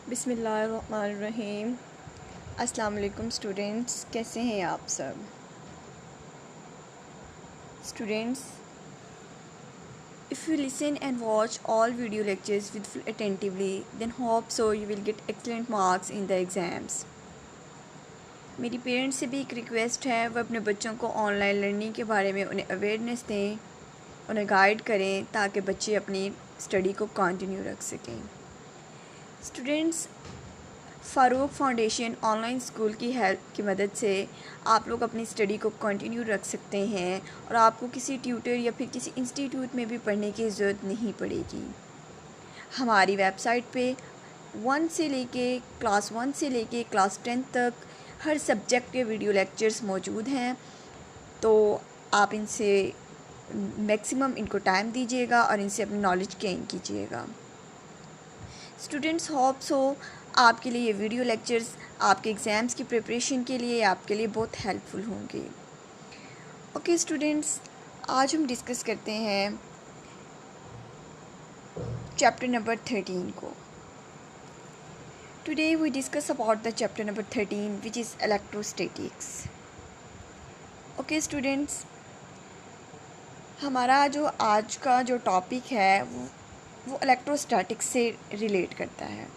बिस्मिल्लाहिर्रहमानिर्रहीम। अस्सलाम वालेकुम स्टूडेंट्स, कैसे हैं आप सब students? If you listen and watch all video lectures with full attentively then hope so you will get excellent marks in the exams. मेरी पेरेंट्स से भी एक रिक्वेस्ट है, वो अपने बच्चों को ऑनलाइन लर्निंग के बारे में उन्हें अवेयरनेस दें, उन्हें गाइड करें ताकि बच्चे अपनी स्टडी को कंटिन्यू रख सकें। Students, Farooq foundation online school की हेल्प की मदद से आप लोग अपनी स्टडी को कंटिन्यू रख सकते हैं और आपको किसी ट्यूटर या फिर किसी इंस्टीट्यूट में भी पढ़ने की ज़रूरत नहीं पड़ेगी। हमारी वेबसाइट पे क्लास 1 से लेके क्लास 10 तक हर सब्जेक्ट के वीडियो लेक्चर्स मौजूद हैं, तो आप इनसे मैक्सिमम इनको टाइम दीजिएगा और इनसे अपनी नॉलेज गेन कीजिएगा। स्टूडेंट्स, होप्स हो आपके लिए ये वीडियो लेक्चर्स आपके एग्ज़ाम्स की प्रिपरेशन के लिए आपके लिए बहुत हेल्पफुल होंगे। ओके स्टूडेंट्स, आज हम डिस्कस करते हैं चैप्टर नंबर 13 को। Today we discuss about the chapter number 13 which is electrostatics. Okay students, हमारा जो आज का जो टॉपिक है वो इलेक्ट्रोस्टैटिक्स से रिलेट करता है।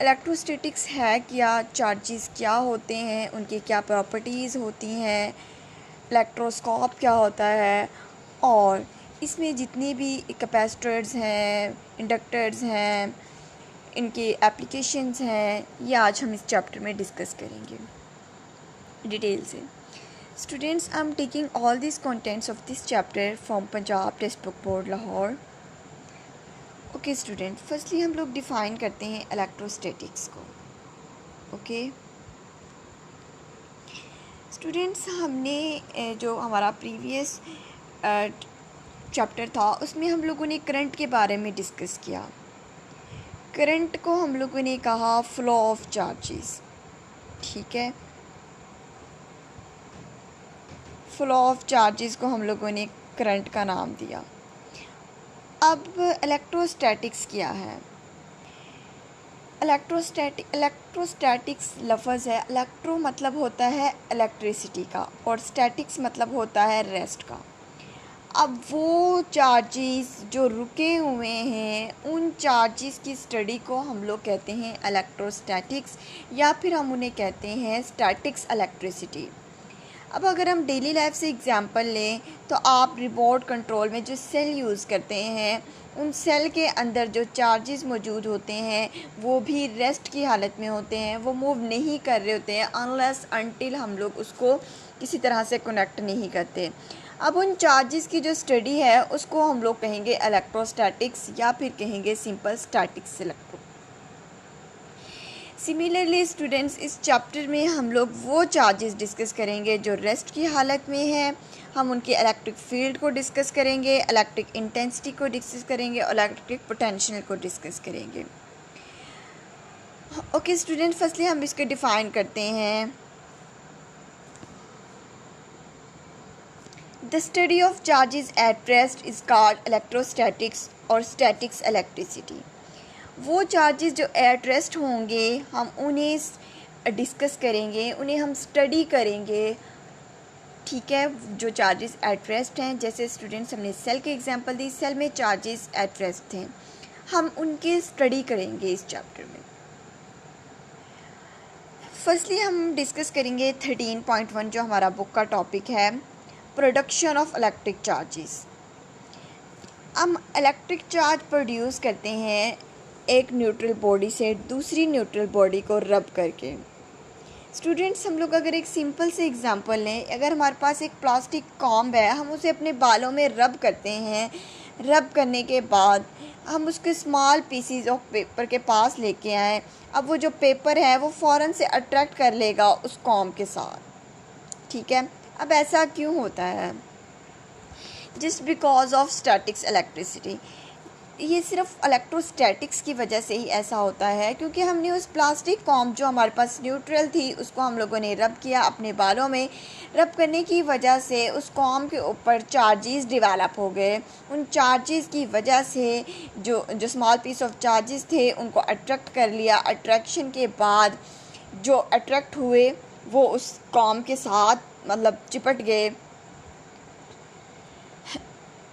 इलेक्ट्रोस्टैटिक्स है क्या, चार्जेस क्या होते हैं, उनकी क्या प्रॉपर्टीज़ होती हैं, इलेक्ट्रोस्कोप क्या होता है, और इसमें जितने भी कैपेसिटर्स हैं, इंडक्टर्स हैं, इनके एप्लीकेशंस हैं, ये आज हम इस चैप्टर में डिस्कस करेंगे डिटेल से। Students, I am taking all this contents of this chapter from Punjab text book board Lahore. Okay student, firstly हम लोग डिफ़ाइन करते हैं इलेक्ट्रोस्टैटिक्स को। ओके स्टूडेंट्स, हमने जो हमारा प्रीवियस चैप्टर था उसमें हम लोगों ने करंट के बारे में डिस्कस किया। करंट को हम लोगों ने कहा फ्लो ऑफ चार्जेस, ठीक है। फ्लो ऑफ चार्जेस को हम लोगों ने करंट का नाम दिया। अब इलेक्ट्रोस्टैटिक्स क्या है? इलेक्ट्रोस्टैटिक्स लफ्ज़ है। इलेक्ट्रो मतलब होता है इलेक्ट्रिसिटी का और स्टैटिक्स मतलब होता है रेस्ट का। अब वो चार्जेस जो रुके हुए हैं उन चार्जेस की स्टडी को हम लोग कहते हैं इलेक्ट्रोस्टैटिक्स, या फिर हम उन्हें कहते हैं स्टैटिक्स इलेक्ट्रिसिटी। अब अगर हम डेली लाइफ से एग्ज़ाम्पल लें तो आप रिमोट कंट्रोल में जो सेल यूज़ करते हैं उन सेल के अंदर जो चार्जेस मौजूद होते हैं वो भी रेस्ट की हालत में होते हैं, वो मूव नहीं कर रहे होते हैं अनलेस अनटिल हम लोग उसको किसी तरह से कनेक्ट नहीं करते। अब उन चार्जेस की जो स्टडी है उसको हम लोग कहेंगे इलेक्ट्रोस्टैटिक्स या फिर कहेंगे simple statics electro. Similarly students, इस चैप्टर में हम लोग वो चार्जेस डिस्कस करेंगे जो रेस्ट की हालत में हैं। हम उनके इलेक्ट्रिक फील्ड को डिस्कस करेंगे, इलेक्ट्रिक इंटेंसिटी को डिस्कस करेंगे और इलेक्ट्रिक पोटेंशियल को डिस्कस करेंगे। ओके स्टूडेंट, फर्स्टली हम इसको डिफ़ाइन करते हैं। The study of charges at rest is called electrostatics और स्टैटिक्स इलेक्ट्रिसिटी। वो चार्जेस जो एट रेस्ट होंगे हम उन्हें डिस्कस करेंगे, उन्हें हम स्टडी करेंगे, ठीक है। जो चार्जेस एट रेस्ट हैं, जैसे स्टूडेंट्स हमने सेल के एग्जांपल दी, सेल में चार्जेस एट रेस्ट थे, हम उनकी स्टडी करेंगे इस चैप्टर में। फर्स्टली हम डिस्कस करेंगे 13.1 जो हमारा बुक का टॉपिक है, प्रोडक्शन ऑफ इलेक्ट्रिक चार्जेस। हम इलेक्ट्रिक चार्ज प्रोड्यूस करते हैं एक न्यूट्रल बॉडी से दूसरी न्यूट्रल बॉडी को रब करके। स्टूडेंट्स, हम लोग अगर एक सिंपल से एग्जांपल लें, अगर हमारे पास एक प्लास्टिक कॉम्ब है, हम उसे अपने बालों में रब करते हैं, रब करने के बाद हम उसके स्मॉल पीसीज ऑफ पेपर के पास लेके आएँ। अब वो जो पेपर है वो फ़ौरन से अट्रैक्ट कर लेगा उस कॉम्ब के साथ, ठीक है। अब ऐसा क्यों होता है? Just because of statics electricity. ये सिर्फ इलेक्ट्रोस्टैटिक्स की वजह से ही ऐसा होता है, क्योंकि हमने उस प्लास्टिक फॉर्म जो हमारे पास न्यूट्रल थी उसको हम लोगों ने रब किया अपने बालों में। रब करने की वजह से उस फॉर्म के ऊपर चार्जेस डेवलप हो गए। उन चार्जेस की वजह से जो स्मॉल पीस ऑफ चार्जेस थे उनको अट्रैक्ट कर लिया। अट्रैक्शन के बाद जो अट्रैक्ट हुए वो उस फॉर्म के साथ मतलब चिपट गए।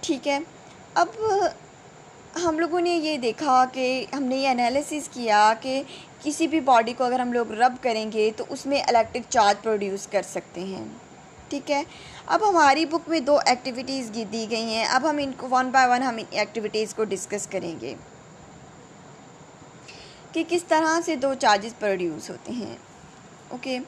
ठीक है, अब हम लोगों ने ये देखा कि हमने ये एनालिसिस किया कि किसी भी बॉडी को अगर हम लोग रब करेंगे तो उसमें इलेक्ट्रिक चार्ज प्रोड्यूस कर सकते हैं। ठीक है, अब हमारी बुक में 2 एक्टिविटीज़ दी गई हैं। अब हम इनको वन बाय वन हम इन एक्टिविटीज़ को डिस्कस करेंगे कि किस तरह से 2 चार्जेस प्रोड्यूस होते हैं। ओके,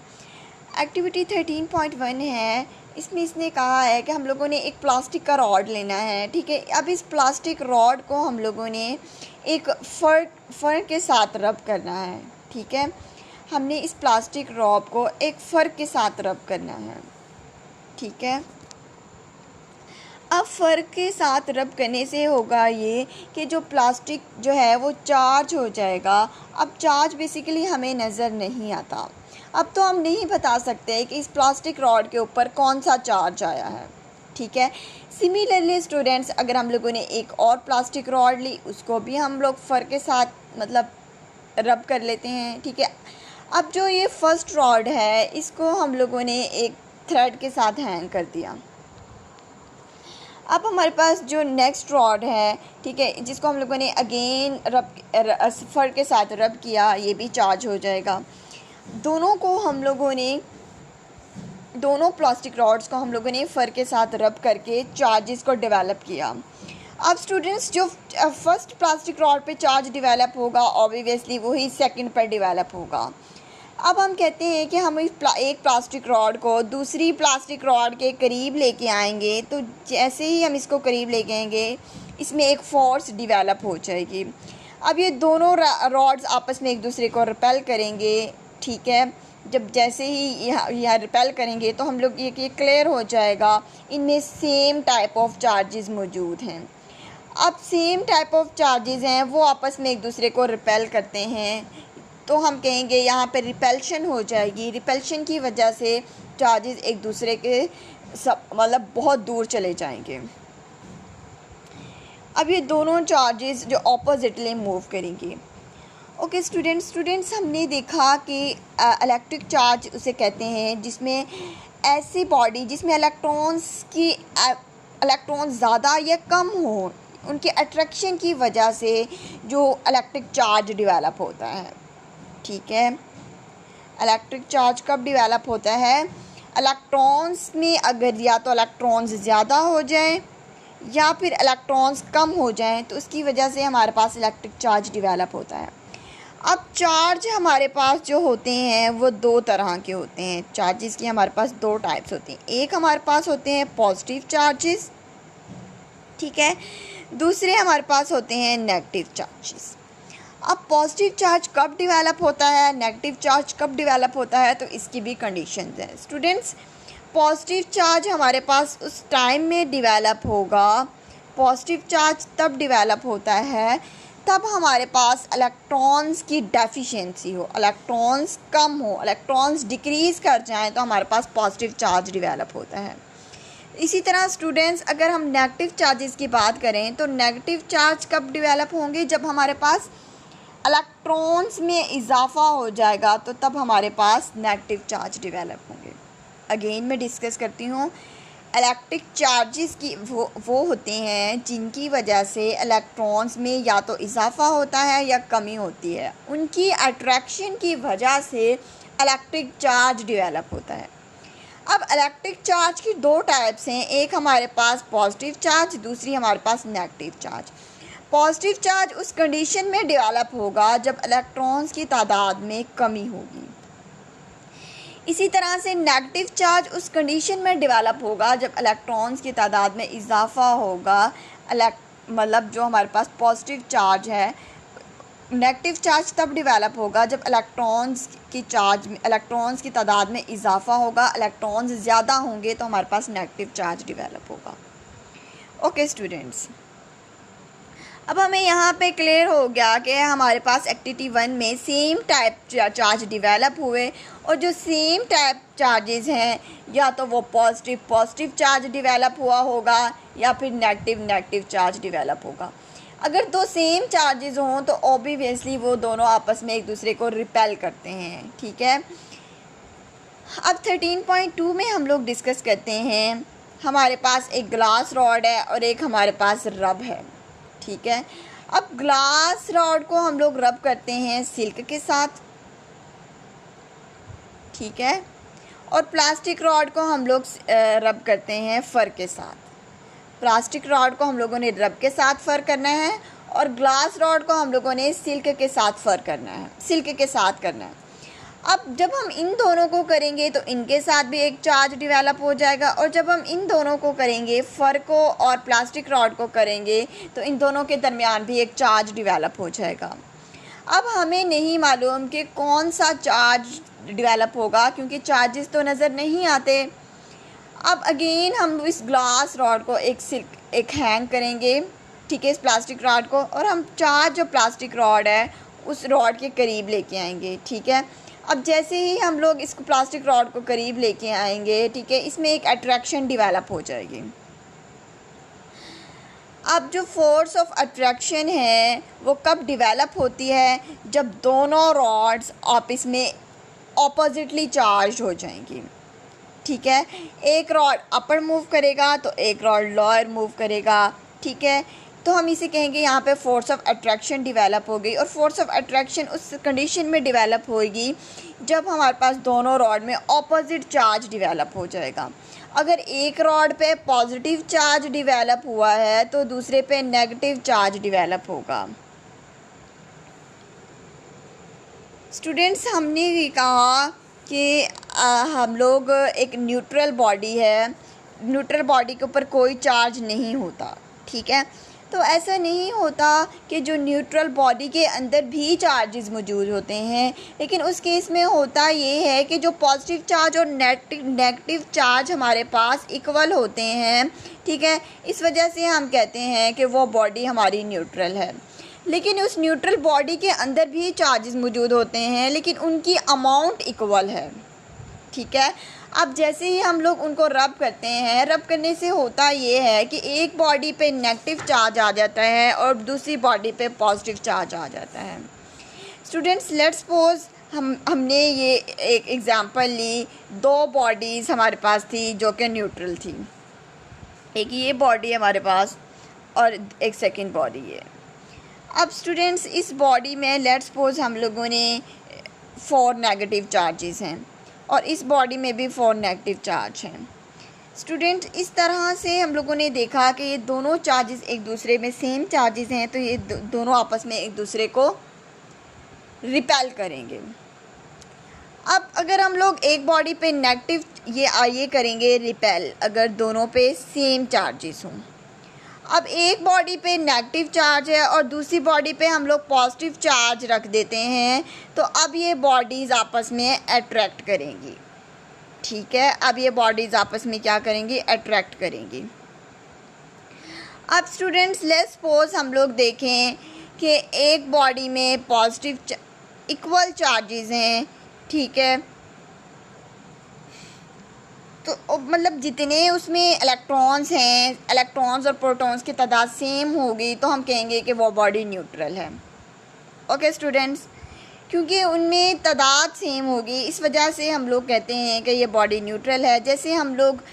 एक्टिविटी 13.1 है। इसमें इसने कहा है कि हम लोगों ने एक प्लास्टिक का रॉड लेना है। ठीक है, अब इस प्लास्टिक रॉड को हम लोगों ने एक फर के साथ रब करना है। ठीक है, हमने इस प्लास्टिक रॉड को एक फर के साथ रब करना है। ठीक है, अब फर के साथ रब करने से होगा ये कि जो प्लास्टिक जो है वो चार्ज हो जाएगा। अब चार्ज बेसिकली हमें नज़र नहीं आता। अब तो हम नहीं बता सकते कि इस प्लास्टिक रॉड के ऊपर कौन सा चार्ज आया है। ठीक है, सिमिलरली स्टूडेंट्स, अगर हम लोगों ने एक और प्लास्टिक रॉड ली उसको भी हम लोग फर के साथ मतलब रब कर लेते हैं। ठीक है, अब जो ये फर्स्ट रॉड है इसको हम लोगों ने एक थ्रेड के साथ हैंग कर दिया। अब हमारे पास जो नेक्स्ट रॉड है, ठीक है, जिसको हम लोगों ने अगेन फर के साथ रब किया, ये भी चार्ज हो जाएगा। दोनों प्लास्टिक रॉड्स को हम लोगों ने फर के साथ रब करके चार्जेस को डेवलप किया। अब स्टूडेंट्स, जो फर्स्ट प्लास्टिक रॉड पे चार्ज डेवलप होगा ऑब्वियसली वही सेकंड पर डेवलप होगा। अब हम कहते हैं कि हम एक प्लास्टिक रॉड को दूसरी प्लास्टिक रॉड के करीब लेके आएंगे, तो जैसे ही हम इसको करीब लेके आएंगे इसमें एक फोर्स डेवलप हो जाएगी। अब ये दोनों रॉड्स आपस में एक दूसरे को रिपेल करेंगे। ठीक है, जब जैसे ही यहाँ रिपेल करेंगे तो हम लोग ये क्लियर हो जाएगा इनमें सेम टाइप ऑफ चार्जेस मौजूद हैं। अब सेम टाइप ऑफ चार्जेस हैं वो आपस में एक दूसरे को रिपेल करते हैं, तो हम कहेंगे यहाँ पे रिपल्शन हो जाएगी। रिपल्शन की वजह से चार्जेस एक दूसरे के मतलब बहुत दूर चले जाएंगे। अब ये दोनों चार्जेस जो ऑपोजिटली मूव करेंगे। ओके स्टूडेंट्स, हमने देखा कि इलेक्ट्रिक चार्ज उसे कहते हैं जिसमें ऐसी बॉडी जिसमें इलेक्ट्रॉन्स ज़्यादा या कम हो, उनके अट्रैक्शन की वजह से जो इलेक्ट्रिक चार्ज डेवलप होता है। ठीक है, इलेक्ट्रिक चार्ज कब डेवलप होता है? इलेक्ट्रॉन्स में अगर या तो इलेक्ट्रॉन्स ज़्यादा हो जाएं या फिर इलेक्ट्रॉन्स कम हो जाएं तो उसकी वजह से हमारे पास इलेक्ट्रिक चार्ज डेवलप होता है। अब चार्ज हमारे पास जो होते हैं वो 2 तरह के होते हैं। चार्जेस की हमारे पास 2 टाइप्स होती हैं। एक हमारे पास होते हैं पॉजिटिव चार्जेस, ठीक है, दूसरे हमारे पास होते हैं नेगेटिव चार्जेस। अब पॉजिटिव चार्ज कब डेवलप होता है, नेगेटिव चार्ज कब डेवलप होता है, तो इसकी भी कंडीशंस हैं स्टूडेंट्स। पॉजिटिव चार्ज हमारे पास उस टाइम में डेवलप होगा, पॉजिटिव चार्ज तब डेवलप होता है तब हमारे पास इलेक्ट्रॉन्स की डेफिशिएंसी हो, इलेक्ट्रॉन्स कम हो, इलेक्ट्रॉन्स डिक्रीज़ कर जाएं तो हमारे पास पॉजिटिव चार्ज डेवलप होता है। इसी तरह स्टूडेंट्स, अगर हम नेगेटिव चार्जेस की बात करें तो नेगेटिव चार्ज कब डेवलप होंगे, जब हमारे पास इलेक्ट्रॉन्स में इजाफा हो जाएगा तो तब हमारे पास नेगेटिव चार्ज डेवलप होंगे। अगेन मैं डिस्कस करती हूँ, इलेक्ट्रिक चार्जेस की वो होते हैं जिनकी वजह से इलेक्ट्रॉन्स में या तो इजाफा होता है या कमी होती है, उनकी अट्रैक्शन की वजह से इलेक्ट्रिक चार्ज डेवलप होता है। अब इलेक्ट्रिक चार्ज की 2 टाइप्स हैं, एक हमारे पास पॉजिटिव चार्ज, दूसरी हमारे पास नेगेटिव चार्ज। पॉजिटिव चार्ज उस कंडीशन में डेवलप होगा जब इलेक्ट्रॉन्स की तादाद में कमी होगी। इसी तरह से नेगेटिव चार्ज उस कंडीशन में डेवलप होगा जब इलेक्ट्रॉन्स की तादाद में इजाफा होगा। मतलब जो हमारे पास पॉजिटिव चार्ज है, नेगेटिव चार्ज तब डेवलप होगा जब इलेक्ट्रॉन्स की तादाद में इजाफा होगा, इलेक्ट्रॉन्स ज़्यादा होंगे तो हमारे पास नेगेटिव चार्ज डेवलप होगा। ओके स्टूडेंट्स, अब हमें यहाँ पे क्लियर हो गया कि हमारे पास एक्टिविटी 1 में सेम टाइप चार्ज डिवेलप हुए, और जो सेम टाइप चार्जेस हैं या तो वो पॉजिटिव चार्ज डिवेलप हुआ होगा या फिर नेगेटिव चार्ज डिवेलप होगा। अगर दो सेम चार्जेस हों तो ऑब्वियसली वो दोनों आपस में एक दूसरे को रिपेल करते हैं, ठीक है। अब 13.2 में हम लोग डिस्कस करते हैं, हमारे पास एक ग्लास रॉड है और एक हमारे पास रब है, ठीक है। अब ग्लास रॉड को हम लोग रब करते हैं सिल्क के साथ, ठीक है, और प्लास्टिक रॉड को हम लोग रब करते हैं फर के साथ। प्लास्टिक रॉड को हम लोगों ने रब के साथ फर करना है और ग्लास रॉड को हम लोगों ने सिल्क के साथ करना है। अब जब हम इन दोनों को करेंगे तो इनके साथ भी एक चार्ज डिवेलप हो जाएगा, और जब हम इन दोनों को करेंगे, फर को और प्लास्टिक रॉड को करेंगे, तो इन दोनों के दरमियान भी एक चार्ज डिवेलप हो जाएगा। अब हमें नहीं मालूम कि कौन सा चार्ज डिवेलप होगा क्योंकि चार्जेस तो नज़र नहीं आते। अब अगेन हम इस ग्लास रॉड को एक हैंग करेंगे, ठीक है, इस प्लास्टिक रॉड को, और हम चार्ज जो प्लास्टिक रॉड है उस रॉड के करीब लेके आएंगे, ठीक है। अब जैसे ही हम लोग इसको प्लास्टिक रॉड को करीब लेके आएंगे, ठीक है, इसमें एक अट्रैक्शन डिवेलप हो जाएगी। अब जो फोर्स ऑफ अट्रैक्शन है वो कब डिवेलप होती है, जब दोनों रॉड्स आपस में ऑपोजिटली चार्ज हो जाएंगी, ठीक है। एक रॉड अपर मूव करेगा तो एक रॉड लोअर मूव करेगा, ठीक है। तो हम इसे कहेंगे यहाँ पे फोर्स ऑफ अट्रैक्शन डिवेलप हो गई, और फोर्स ऑफ अट्रैक्शन उस कंडीशन में डिवेलप होएगी जब हमारे पास दोनों रॉड में ऑपोजिट चार्ज डिवेलप हो जाएगा। अगर एक रॉड पे पॉजिटिव चार्ज डिवेलप हुआ है तो दूसरे पे नेगेटिव चार्ज डिवेलप होगा। स्टूडेंट्स, हमने ये कहा कि हम लोग एक न्यूट्रल बॉडी है, न्यूट्रल बॉडी के ऊपर कोई चार्ज नहीं होता, ठीक है। तो ऐसा नहीं होता कि जो न्यूट्रल बॉडी के अंदर भी चार्जेस मौजूद होते हैं, लेकिन उस केस में होता ये है कि जो पॉजिटिव चार्ज और नेगेटिव चार्ज हमारे पास इक्वल होते हैं, ठीक है। इस वजह से हम कहते हैं कि वो बॉडी हमारी न्यूट्रल है। लेकिन उस न्यूट्रल बॉडी के अंदर भी चार्जेस मौजूद होते हैं, लेकिन उनकी अमाउंट इक्वल है, ठीक है। अब जैसे ही हम लोग उनको रब करते हैं, रब करने से होता ये है कि एक बॉडी पे नेगेटिव चार्ज आ जाता है और दूसरी बॉडी पे पॉजिटिव चार्ज आ जाता है। स्टूडेंट्स, लेट्स सपोज हमने ये एक एग्ज़ाम्पल ली, दो बॉडीज़ हमारे पास थी जो कि न्यूट्रल थी। एक ये बॉडी है हमारे पास और एक सेकंड बॉडी है। अब स्टूडेंट्स, इस बॉडी में लेट्स सपोज हम लोगों ने 4 नेगेटिव चार्जेस हैं और इस बॉडी में भी 4 नेगेटिव चार्ज हैं। स्टूडेंट, इस तरह से हम लोगों ने देखा कि ये दोनों चार्जेस एक दूसरे में सेम चार्जेस हैं, तो ये दोनों आपस में एक दूसरे को रिपेल करेंगे। अब अगर हम लोग एक बॉडी पे नेगेटिव ये करेंगे रिपेल, अगर दोनों पे सेम चार्जेस हों। अब एक बॉडी पे नेगेटिव चार्ज है और दूसरी बॉडी पे हम लोग पॉजिटिव चार्ज रख देते हैं, तो अब ये बॉडीज़ आपस में अट्रैक्ट करेंगी, ठीक है। अब ये बॉडीज़ आपस में क्या करेंगी, अट्रैक्ट करेंगी। अब स्टूडेंट्स, लेट्स सपोज हम लोग देखें कि एक बॉडी में पॉजिटिव इक्वल चार्जेस हैं, ठीक है। तो मतलब जितने उसमें इलेक्ट्रॉन्स हैं, इलेक्ट्रॉन्स और प्रोटॉन्स की तादाद सेम होगी तो हम कहेंगे कि वो बॉडी न्यूट्रल है। ओके स्टूडेंट्स, क्योंकि उनमें तादाद सेम होगी इस वजह से हम लोग कहते हैं कि ये बॉडी न्यूट्रल है। जैसे हम लोग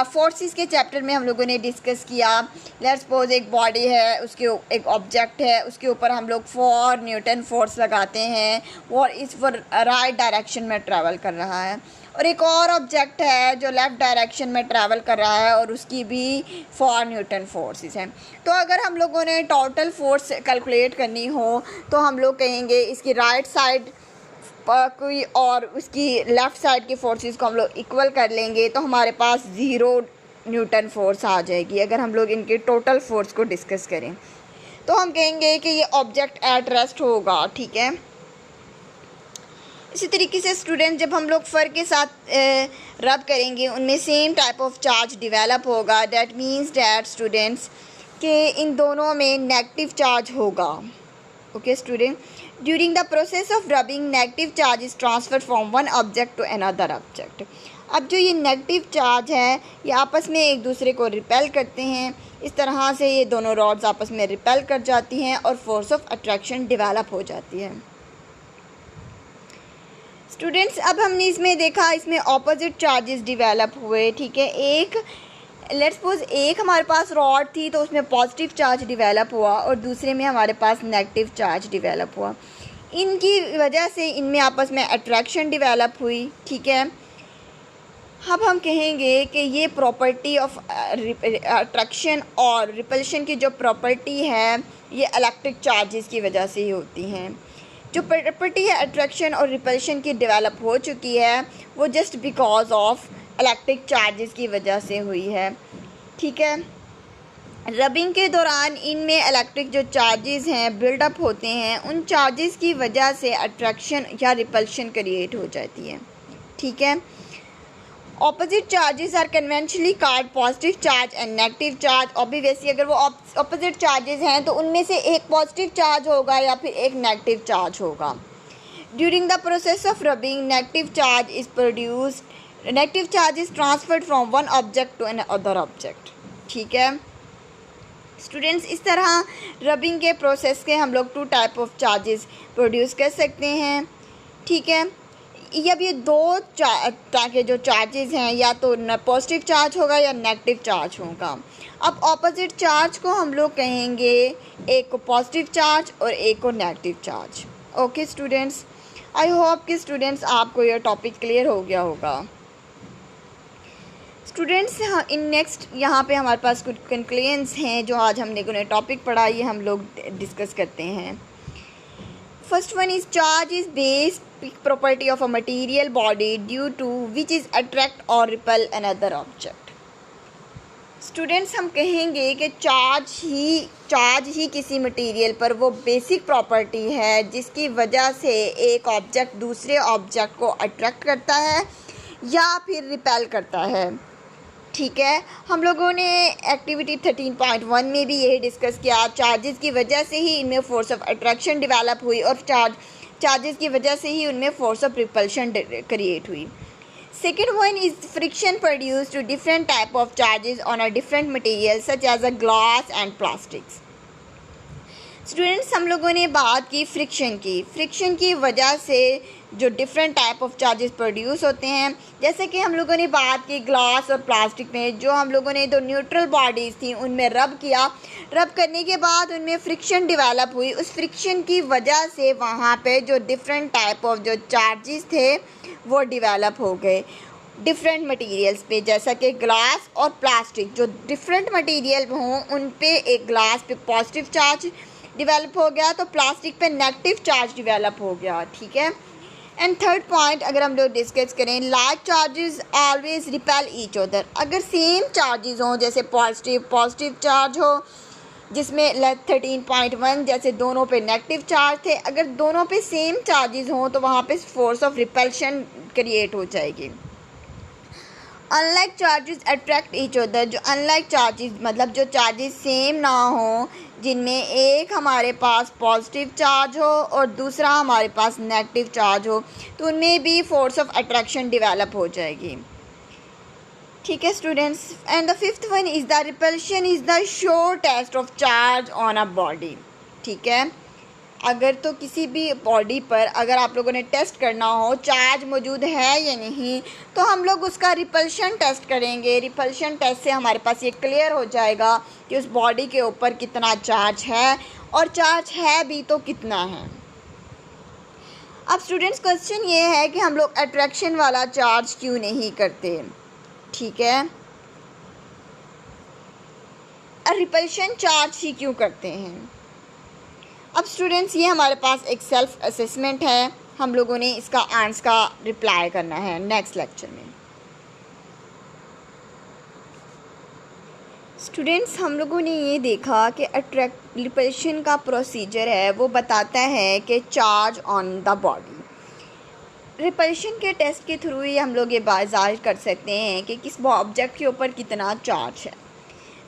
फोर्सेस के चैप्टर में हम लोगों ने डिस्कस किया, लेट्स सपोज एक बॉडी है, उसके एक ऑब्जेक्ट है, उसके ऊपर हम लोग 4 न्यूटन फोर्स लगाते हैं और इस राइट डायरेक्शन में ट्रैवल कर रहा है, और एक और ऑब्जेक्ट है जो लेफ़्ट डायरेक्शन में ट्रैवल कर रहा है और उसकी भी 4 न्यूटन फोर्सेस हैं। तो अगर हम लोगों ने टोटल फोर्स कैलकुलेट करनी हो तो हम लोग कहेंगे इसकी राइट साइड कोई और उसकी लेफ़्ट साइड की फोर्सेस को हम लोग इक्वल कर लेंगे तो हमारे पास 0 न्यूटन फोर्स आ जाएगी। अगर हम लोग इनके टोटल फोर्स को डिस्कस करें तो हम कहेंगे कि ये ऑब्जेक्ट एट रेस्ट होगा, ठीक है। इसी तरीके से स्टूडेंट, जब हम लोग फर के साथ रब करेंगे उनमें same type of charge develop होगा। डैट मीन्स डैट स्टूडेंट्स कि इन दोनों में नेगेटिव चार्ज होगा। Okay student, during the process of rubbing negative charge is transfer from one object to another object. अब जो ये नेगेटिव चार्ज है ये आपस में एक दूसरे को रिपेल करते हैं। इस तरह से ये दोनों रॉड्स आपस में रिपेल कर जाती हैं और फोर्स ऑफ अट्रैक्शन डेवलप हो जाती है। स्टूडेंट्स, अब हमने इसमें देखा, इसमें ऑपोजिट चार्जेस डेवलप हुए। ठीक है, एक लेट्स सपोज एक हमारे पास रॉड थी तो उसमें पॉजिटिव चार्ज डेवलप हुआ और दूसरे में हमारे पास नेगेटिव चार्ज डेवलप हुआ। इनकी वजह से इनमें आपस में अट्रैक्शन डेवलप हुई। ठीक है, अब हम कहेंगे कि ये प्रॉपर्टी ऑफ अट्रैक्शन और रिपल्शन की जो प्रॉपर्टी है ये इलेक्ट्रिक चार्जेस की वजह से ही होती हैं। जो प्रॉपर्टी है अट्रैक्शन और रिपल्शन की डेवलप हो चुकी है वो just because of electric charges की वजह से हुई है। ठीक है, रबिंग के दौरान इनमें इलेक्ट्रिक जो चार्जेस हैं बिल्डअप होते हैं, उन चार्जेस की वजह से अट्रैक्शन या रिपल्शन क्रिएट हो जाती है। ठीक है, opposite charges are conventionally called positive charge and negative charge. Obviously अगर वो ऑपोजिट चार्जेस हैं तो उनमें से एक पॉजिटिव चार्ज होगा या फिर एक नेगेटिव चार्ज होगा। During the process of rubbing negative charge is produced, negative charge is transferred from one object to another object. ठीक है स्टूडेंट्स, इस तरह रबिंग के प्रोसेस के हम लोग 2 टाइप ऑफ चार्जेस प्रोड्यूस कर सकते हैं। ठीक है, अब ये दो के जो चार्जेस हैं या तो पॉजिटिव चार्ज होगा या नेगेटिव चार्ज होगा। अब ऑपोजिट चार्ज को हम लोग कहेंगे एक को पॉजिटिव चार्ज और एक को negative charge. Okay students, I hope कि स्टूडेंट्स आपको यह टॉपिक क्लियर हो गया होगा। स्टूडेंट्स, इन नेक्स्ट यहाँ पे हमारे पास कुछ कंक्लूजन्स हैं जो आज हमने कोई टॉपिक पढ़ा, ये हम लोग डिस्कस करते हैं। First one is charge is based property of a material body due to which is attract or repel another object। Students, हम कहेंगे कि चार्ज ही किसी मटेरियल पर वो बेसिक प्रॉपर्टी है जिसकी वजह से एक ऑब्जेक्ट दूसरे ऑब्जेक्ट को अट्रैक्ट करता है या फिर रिपेल करता है। ठीक है, हम लोगों ने एक्टिविटी 13.1 में भी यही डिस्कस किया। चार्जेस की वजह से ही इनमें फोर्स ऑफ अट्रैक्शन डेवलप हुई और चार्जेस की वजह से ही उनमें फोर्स ऑफ रिपल्शन क्रिएट हुई। Second one is friction produce two different type of charges on a different material such as a glass and plastics. Students, हम लोगों ने बात की फ्रिक्शन की वजह से जो different type of charges produce होते हैं। जैसे कि हम लोगों ने बात की ग्लास और प्लास्टिक में, जो हम लोगों ने दो न्यूट्रल बॉडीज़ थी उनमें रब किया, रब करने के बाद उनमें फ्रिक्शन डेवलप हुई। उस फ्रिक्शन की वजह से वहाँ पे जो डिफरेंट टाइप ऑफ जो चार्जेस थे वो डेवलप हो गए डिफरेंट मटेरियल्स पे। जैसा कि ग्लास और प्लास्टिक जो डिफरेंट मटेरियल हों उन पे एक ग्लास पे पॉजिटिव चार्ज डेवलप हो गया तो प्लास्टिक पे नेगेटिव चार्ज डेवलप हो गया। ठीक है, एंड थर्ड पॉइंट अगर हम लोग डिस्कस करें, like charges always repel each other. अगर सेम चार्जेस हों, जैसे पॉजिटिव चार्ज हो जिसमें 13.1 जैसे दोनों पे नेगेटिव चार्ज थे, अगर दोनों पे सेम चार्जेस हों तो वहाँ पे फोर्स ऑफ रिपल्शन क्रिएट हो जाएगी। Unlike charges attract each other, जो अनलाइक चार्जेस मतलब जो चार्जेस सेम ना हो, जिनमें एक हमारे पास पॉजिटिव चार्ज हो और दूसरा हमारे पास नेगेटिव चार्ज हो, तो उनमें भी फोर्स ऑफ अट्रैक्शन डेवलप हो जाएगी। ठीक है students, and the fifth one is the repulsion is the sure test of charge on a body. ठीक है, अगर तो किसी भी बॉडी पर अगर आप लोगों ने टेस्ट करना हो चार्ज मौजूद है या नहीं, तो हम लोग उसका रिपल्शन टेस्ट करेंगे। रिपल्शन टेस्ट से हमारे पास ये क्लियर हो जाएगा कि उस बॉडी के ऊपर कितना चार्ज है और चार्ज है भी तो कितना है। अब स्टूडेंट्स, क्वेश्चन ये है कि हम लोग अट्रैक्शन वाला चार्ज क्यों नहीं करते। ठीक है, रिपल्शन चार्ज ही क्यों करते हैं। अब स्टूडेंट्स, ये हमारे पास एक सेल्फ असेसमेंट है, हम लोगों ने इसका आंसर का रिप्लाई करना है नेक्स्ट लेक्चर में। स्टूडेंट्स, हम लोगों ने ये देखा कि रिपल्शन का प्रोसीजर है वो बताता है कि charge on the body. Repulsion के टेस्ट के थ्रू ही हम लोग ये बाजार कर सकते हैं कि किस ऑब्जेक्ट के ऊपर कितना चार्ज है।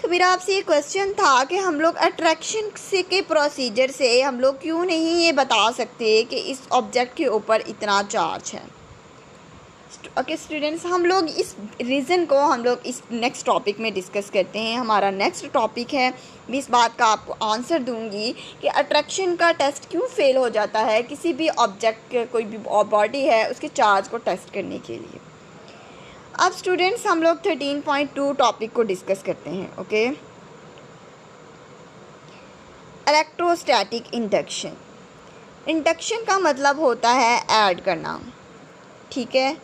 तो मेरा आपसे ये क्वेश्चन था कि हम लोग अट्रैक्शन से के प्रोसीजर से हम लोग क्यों नहीं ये बता सकते कि इस ऑब्जेक्ट के ऊपर इतना चार्ज है। ओके स्टूडेंट्स, हम लोग इस रीज़न को हम लोग इस नेक्स्ट टॉपिक में डिस्कस करते हैं। हमारा नेक्स्ट टॉपिक है, मैं इस बात का आपको आंसर दूंगी कि अट्रैक्शन का टेस्ट क्यों फेल हो जाता है किसी भी ऑब्जेक्ट, कोई भी बॉडी है उसके चार्ज को टेस्ट करने के लिए। अब स्टूडेंट्स हम लोग 13.2 टॉपिक को डिस्कस करते हैं। Okay, electrostatic induction. इंडक्शन का मतलब होता है ऐड करना, ठीक है।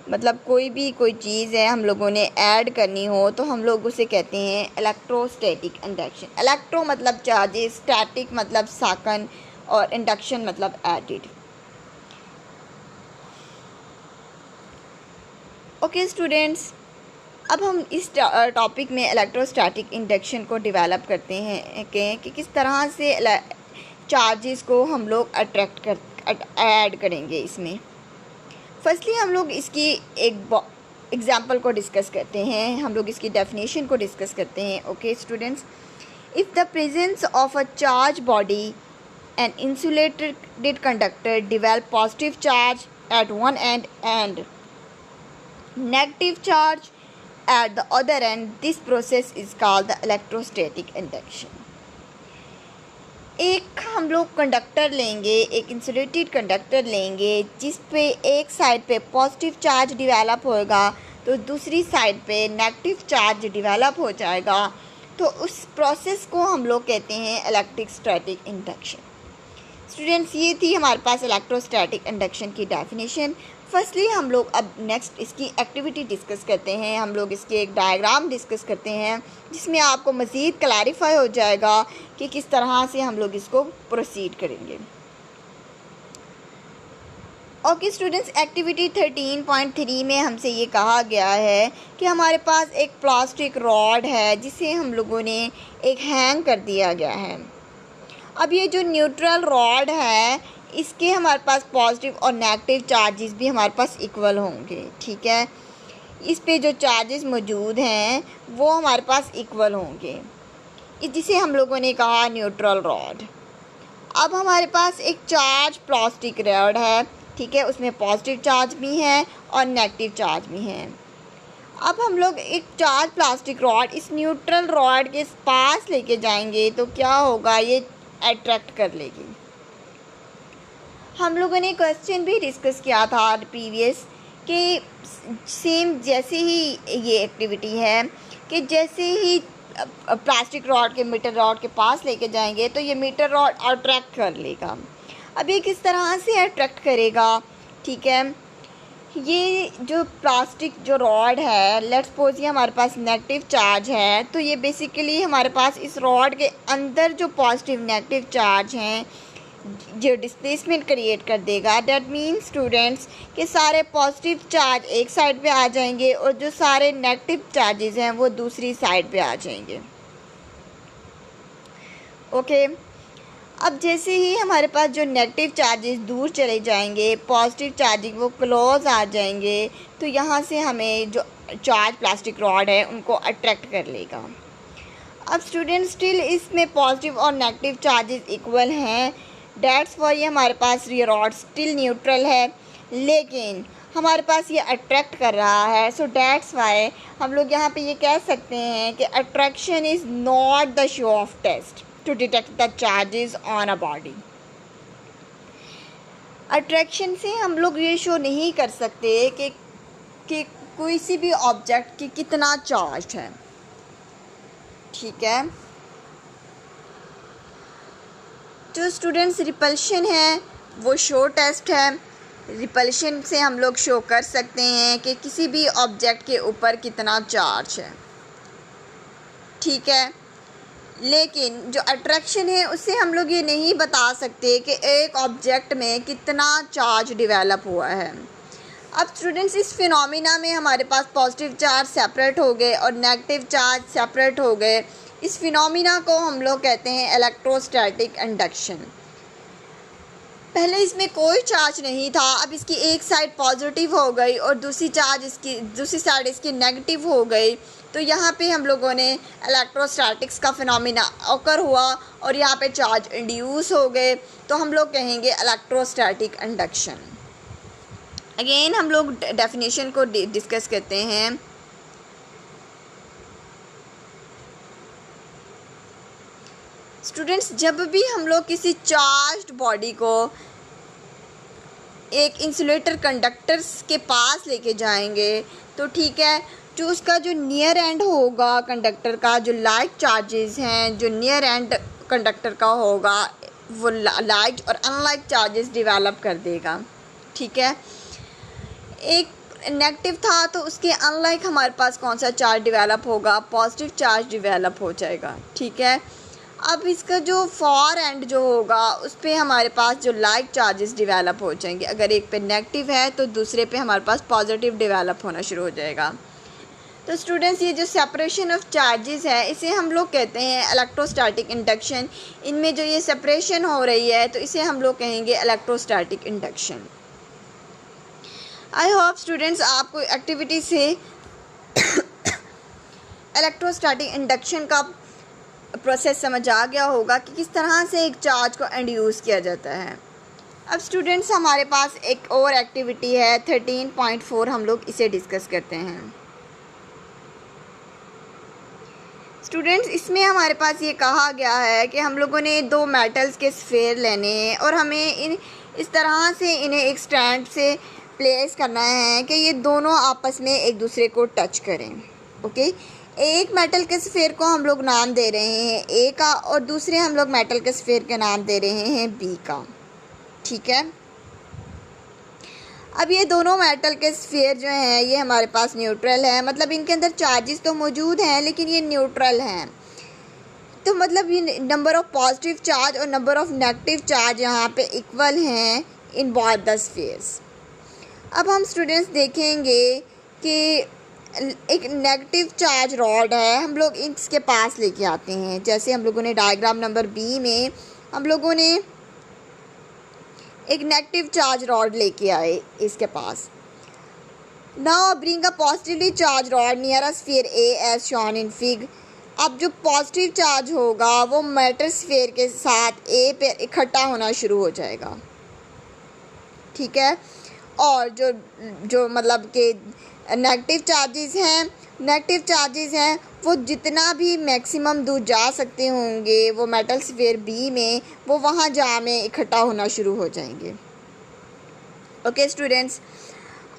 मतलब कोई चीज़ है हम लोगों ने ऐड करनी हो तो हम लोग उसे कहते हैं इलेक्ट्रोस्टैटिक इंडक्शन। इलेक्ट्रो मतलब चार्जेस, स्टैटिक मतलब साकन, और इंडक्शन मतलब एडिड। ओके स्टूडेंट्स, अब हम इस टॉपिक में इलेक्ट्रोस्टैटिक इंडक्शन को डेवलप करते हैं कि किस तरह से चार्जेस को हम लोग ऐड करेंगे इसमें। फर्स्टली हम लोग इसकी एक एग्जांपल को डिस्कस करते हैं, हम लोग इसकी डेफिनेशन को डिस्कस करते हैं। Okay students, if the presence of a charge body an insulated conductor develop positive charge at one end and negative charge at the other end, this process is called the electrostatic induction। एक हम लोग conductor लेंगे, एक insulated conductor लेंगे जिस पे एक side पे पॉजिटिव चार्ज डेवलप होएगा तो दूसरी साइड पे नेगेटिव चार्ज डेवलप हो जाएगा, तो उस प्रोसेस को हम लोग कहते हैं इलेक्ट्रोस्टैटिक इंडक्शन। स्टूडेंट्स, ये थी हमारे पास इलेक्ट्रोस्टैटिक इंडक्शन की डेफिनेशन। फर्स्टली हम लोग अब नेक्स्ट इसकी एक्टिविटी डिस्कस करते हैं, हम लोग इसके एक डायग्राम डिस्कस करते हैं जिसमें आपको मज़ीद क्लैरिफाई हो जाएगा कि किस तरह से हम लोग इसको प्रोसीड करेंगे। ओके स्टूडेंट्स, एक्टिविटी 13.3 में हमसे ये कहा गया है कि हमारे पास एक प्लास्टिक रॉड है जिसे हम लोगों ने एक हैंग कर दिया गया है। अब ये जो न्यूट्रल रॉड है इसके हमारे पास पॉजिटिव और नेगेटिव चार्जेस भी हमारे पास इक्वल होंगे, ठीक है। इस पे जो चार्जेस मौजूद हैं वो हमारे पास इक्वल होंगे, जिसे हम लोगों ने कहा न्यूट्रल रॉड। अब हमारे पास एक चार्ज प्लास्टिक रॉड है, ठीक है, उसमें पॉजिटिव चार्ज भी है और नेगेटिव चार्ज भी है। अब हम लोग एक चार्ज प्लास्टिक रॉड इस न्यूट्रल रॉड के पास लेके जाएंगे तो क्या होगा, ये अट्रैक्ट कर लेगी। हम लोगों ने क्वेश्चन भी डिस्कस किया था प्रीवियस कि सेम जैसे ही ये एक्टिविटी है कि जैसे ही प्लास्टिक रॉड के मीटर रॉड के पास लेके जाएंगे तो ये मीटर रॉड अट्रैक्ट कर लेगा। अब ये किस तरह से अट्रैक्ट करेगा, ठीक है। ये जो प्लास्टिक जो रॉड है, लेट्स सपोज ये हमारे पास नेगेटिव चार्ज है, तो ये बेसिकली हमारे पास इस रॉड के अंदर जो पॉजिटिव नेगेटिव चार्ज हैं जो डिस्प्लेसमेंट क्रिएट कर देगा। डैट मीन्स स्टूडेंट्स कि सारे पॉजिटिव चार्ज एक साइड पे आ जाएंगे और जो सारे नेगेटिव चार्जेस हैं वो दूसरी साइड पे आ जाएंगे। ओके, अब जैसे ही हमारे पास जो नेगेटिव चार्जेस दूर चले जाएंगे, पॉजिटिव चार्जिंग वो क्लोज आ जाएंगे, तो यहाँ से हमें जो चार्ज प्लास्टिक रॉड है उनको अट्रैक्ट कर लेगा। अब स्टूडेंट्स स्टिल इसमें पॉजिटिव और नेगेटिव चार्जेस इक्वल हैं, डैट्स वाई ये हमारे पास ये रॉड स्टिल न्यूट्रल है, लेकिन हमारे पास ये अट्रैक्ट कर रहा है। सो डैट्स वाई हम लोग यहाँ पे ये कह सकते हैं कि attraction is not the show of test to detect the charges on a body. Attraction से हम लोग ये शो नहीं कर सकते कि कोई सी भी ऑब्जेक्ट की कितना चार्ज है, ठीक है। जो स्टूडेंट्स रिपल्शन है वो शो टेस्ट है। रिपल्शन से हम लोग शो कर सकते हैं कि किसी भी ऑब्जेक्ट के ऊपर कितना चार्ज है, ठीक है। लेकिन जो अट्रैक्शन है उससे हम लोग ये नहीं बता सकते कि एक ऑब्जेक्ट में कितना चार्ज डेवलप हुआ है। अब स्टूडेंट्स इस फिनोमिना में हमारे पास पॉजिटिव चार्ज सेपरेट हो गए और नेगेटिव चार्ज सेपरेट हो गए। इस फिनोमिना को हम लोग कहते हैं इलेक्ट्रोस्टैटिक इंडक्शन। पहले इसमें कोई चार्ज नहीं था, अब इसकी एक साइड पॉजिटिव हो गई और दूसरी साइड इसकी नेगेटिव हो गई, तो यहाँ पे हम लोगों ने इलेक्ट्रोस्टैटिक्स का फिनोमिना ऑकर हुआ और यहाँ पे चार्ज इंड्यूस हो गए, तो हम लोग कहेंगे इलेक्ट्रोस्टैटिक इंडक्शन। अगेन हम लोग डेफिनेशन को डिस्कस करते हैं। स्टूडेंट्स, जब भी हम लोग किसी चार्ज्ड बॉडी को एक इंसुलेटर कंडक्टर्स के पास लेके जाएंगे, तो ठीक है, जो उसका जो नियर एंड होगा कंडक्टर का, जो लाइक चार्जेस हैं, जो नियर एंड कंडक्टर का होगा, वो लाइक और अनलाइक चार्जेस डेवलप कर देगा। ठीक है, एक नेगेटिव था तो उसके अनलाइक हमारे पास कौन सा चार्ज डेवलप होगा, पॉजिटिव चार्ज डेवलप हो जाएगा। ठीक है, अब इसका जो फॉर एंड जो होगा उस पर हमारे पास जो लाइक चार्जेस डेवलप हो जाएंगे। अगर एक पे नेगेटिव है तो दूसरे पे हमारे पास पॉजिटिव डेवलप होना शुरू हो जाएगा। तो स्टूडेंट्स, ये जो सेपरेशन ऑफ चार्जेस है इसे हम लोग कहते हैं इलेक्ट्रोस्टैटिक इंडक्शन। इनमें जो ये सेपरेशन हो रही है तो इसे हम लोग कहेंगे electrostatic induction. I hope students आपको एक्टिविटी से इलेक्ट्रोस्टैटिक इंडक्शन का प्रोसेस समझ आ गया होगा कि किस तरह से एक चार्ज को इंड्यूस किया जाता है। अब स्टूडेंट्स, हमारे पास एक और एक्टिविटी है 13.4, हम लोग इसे डिस्कस करते हैं। स्टूडेंट्स, इसमें हमारे पास ये कहा गया है कि हम लोगों ने दो मेटल्स के स्फेयर लेने हैं और हमें इस तरह से इन्हें एक स्टैंड से प्लेस करना है कि ये दोनों आपस में एक दूसरे को टच करें। ओके, एक मेटल के स्फेयर को हम लोग नाम दे रहे हैं ए का और दूसरे हम लोग मेटल के स्फेयर का नाम दे रहे हैं बी का। ठीक है, अब ये दोनों मेटल के स्फेयर जो हैं ये हमारे पास न्यूट्रल है, मतलब इनके अंदर चार्जेस तो मौजूद हैं लेकिन ये न्यूट्रल हैं। तो मतलब ये नंबर ऑफ पॉजिटिव चार्ज और नंबर ऑफ नेगेटिव चार्ज यहाँ पे इक्वल हैं इन बोथ द स्फेयर्स। अब हम स्टूडेंट्स देखेंगे कि एक नेगेटिव चार्ज रॉड है, हम लोग इसके पास लेके आते हैं। जैसे हम लोगों ने डायग्राम नंबर बी में हम लोगों ने एक नेगेटिव चार्ज रॉड लेके आए इसके पास। Now bring a positively charge rod near a sphere A as shown in fig. अब जो पॉजिटिव चार्ज होगा वो मेटल स्फीयर के साथ ए पे इकट्ठा होना शुरू हो जाएगा। ठीक है, और जो मतलब कि नेगेटिव चार्जेस हैं वो जितना भी मैक्सिमम दूर जा सकते होंगे वो मेटल स्फीयर बी में, वो वहाँ जा में इकट्ठा होना शुरू हो जाएंगे। ओके स्टूडेंट्स,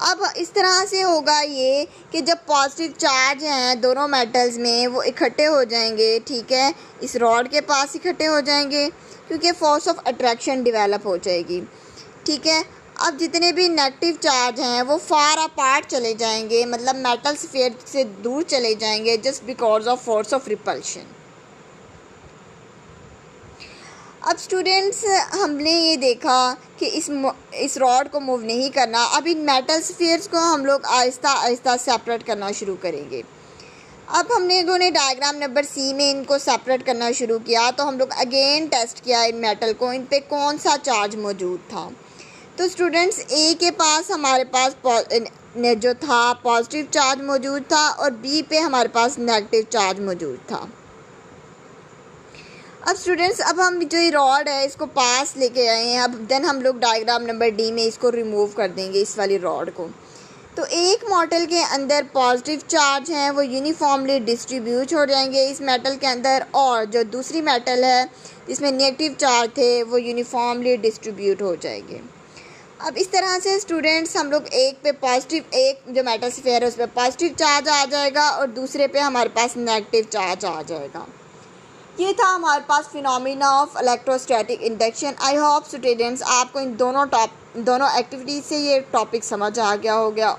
अब इस तरह से होगा ये कि जब पॉजिटिव चार्ज हैं दोनों मेटल्स में वो इकट्ठे हो जाएंगे। ठीक है, इस रॉड के पास इकट्ठे हो जाएंगे क्योंकि फोर्स ऑफ अट्रैक्शन डेवलप हो जाएगी। ठीक है, अब जितने भी नेगेटिव चार्ज हैं वो फार अपार्ट चले जाएंगे, मतलब मेटल स्फीयर से दूर चले जाएंगे just because of force of repulsion. अब स्टूडेंट्स, हमने ये देखा कि इस रॉड को मूव नहीं करना। अब इन मेटल स्फीयर्स को हम लोग आहिस्ता आहिस्ता सेपरेट करना शुरू करेंगे। अब हमने डायग्राम नंबर सी में इनको सेपरेट करना शुरू किया, तो हम लोग अगेन टेस्ट किया इन मेटल को, इन पे कौन सा चार्ज मौजूद था। तो स्टूडेंट्स, ए के पास हमारे पास जो था पॉजिटिव चार्ज मौजूद था और बी पे हमारे पास नेगेटिव चार्ज मौजूद था। अब स्टूडेंट्स, अब हम जो ये रॉड है इसको पास लेके आए हैं। अब देन हम लोग डायग्राम नंबर डी में इसको रिमूव कर देंगे, इस वाली रॉड को। तो एक मॉडल के अंदर पॉजिटिव चार्ज हैं वो यूनिफॉर्मली डिस्ट्रीब्यूट हो जाएंगे इस मेटल के अंदर, और जो दूसरी मेटल है जिसमें नेगेटिव चार्ज थे वो यूनिफॉर्मली डिस्ट्रीब्यूट हो जाएंगे। अब इस तरह से स्टूडेंट्स हम लोग एक पे पॉजिटिव, एक जो मेटल स्फीयर है उस पर पॉजिटिव चार्ज आ जाएगा और दूसरे पे हमारे पास नेगेटिव चार्ज आ जाएगा। ये था हमारे पास phenomena of electrostatic induction. I hope students आपको इन दोनों एक्टिविटीज़ से ये टॉपिक समझ आ गया हो गया।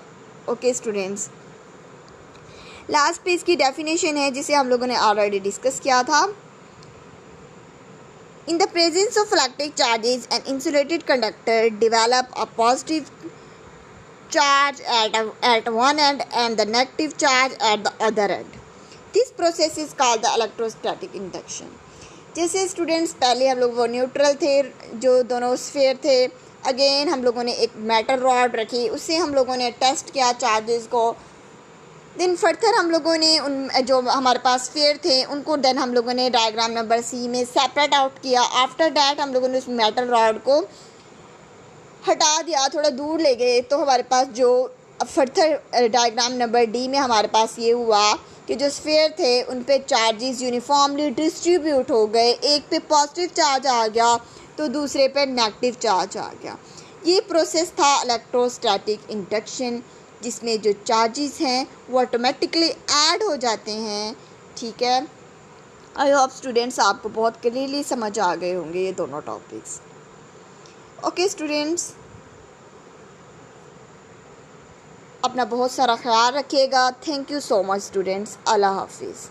ओके स्टूडेंट्स, लास्ट पे इसकी डेफिनेशन है जिसे हम लोगों ने ऑलरेडी डिस्कस किया था। In the presence of electric charges, an insulated conductor develop a positive charge at one end and the negative charge at the other end. This process is called the electrostatic induction. जैसे students पहले हम लोग वो neutral थे, जो दोनों sphere थे, again हम लोगों ने एक मेटल रॉड रखी, उससे हम लोगों ने टेस्ट किया चार्जेस को। देन फर्दर हम लोगों ने उन जो हमारे पास स्फीयर थे उनको देन हम लोगों ने डायग्राम नंबर सी में सेपरेट आउट किया। आफ्टर डैट हम लोगों ने उस मेटल रॉड को हटा दिया, थोड़ा दूर ले गए, तो हमारे पास जो फर्दर डायग्राम नंबर डी में हमारे पास ये हुआ कि जो स्फीयर थे उन पे चार्जेस यूनिफॉर्मली डिस्ट्रीब्यूट हो गए। एक पे पॉजिटिव चार्ज आ गया तो दूसरे पे नेगेटिव चार्ज आ गया। ये प्रोसेस था इलेक्ट्रोस्टैटिक इंडक्शन, जिसमें जो चार्जेस हैं वो ऑटोमेटिकली ऐड हो जाते हैं। ठीक है, आई होप स्टूडेंट्स आपको बहुत क्लियरली समझ आ गए होंगे ये दोनों टॉपिक्स। ओके स्टूडेंट्स, अपना बहुत सारा ख्याल रखिएगा। Thank you so much students. Allah हाफिज़।